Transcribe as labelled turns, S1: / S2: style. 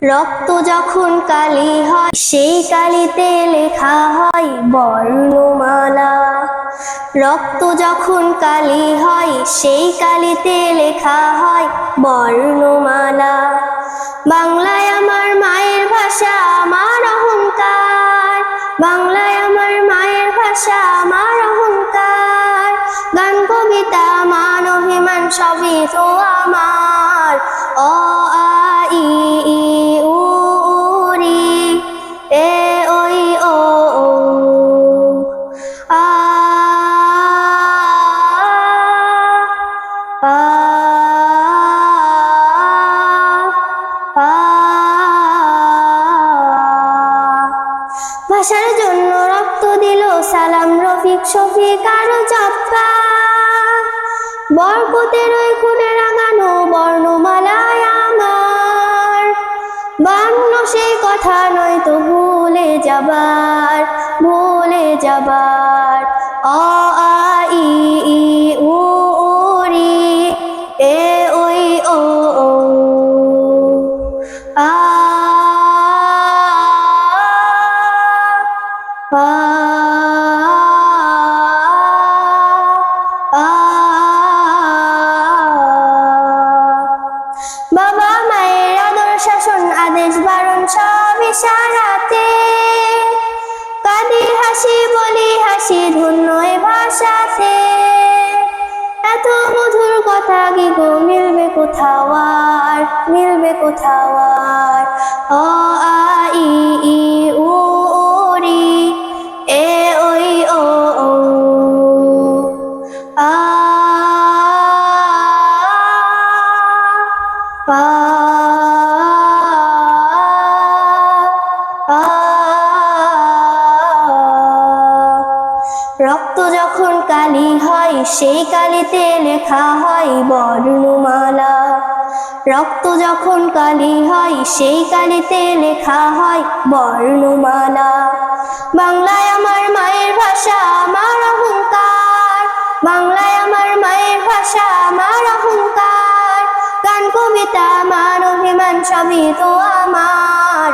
S1: রক্ত যখন কালি হয় সেই কালিতে লেখা হয় বর্ণমালা। রক্ত যখন কালি হয় সেই কালিতে লেখা হয় বর্ণমালা। বাংলায় আমার মায়ের ভাষা আমার অহংকার, বাংলায় আমার মায়ের ভাষা আমার অহংকার। গান কবিতা মান অভিমান সবই তো আমার। অ আ ই ই উ রি এ ওই ও ও আ আ আ। ভাষার জন্য রক্ত দিল সালাম রফিক শফিক আর জব্বা। বরকতের ওই খুনে রাঙানো বর্ণমালায় আমার। বাংল সেই কথা নয় তো ভুলে যাবার, ভুলে যাবার। অ আ ই ই উ রি এ ওই ও ও আ আ আ। বাবা মায়ের আদর শাসন আদেশ বারণ সব ইশারাতে। কাঁদি হাসি বলি হাসি ধন্য এ ভাষাতে। এত মধুর কথা কি গো মিলবে কোথাও আর, মিলবে কোথাও আর। অ আ ই ই উ রি এ ওই ও ও আ আ আ। রক্ত যখন কালি হয় সেই কালিতে লেখা হয় বর্ণমালা। রক্ত যখন কালি হয় সেই কালিতে লেখা হয় বর্ণমালা। বাংলায় আমার মায়ের ভাষা আমার অহংকার, বাংলায় আমার মায়ের ভাষা আমার অহংকার। গান কবিতা মান অভিমান সবই তো আমার।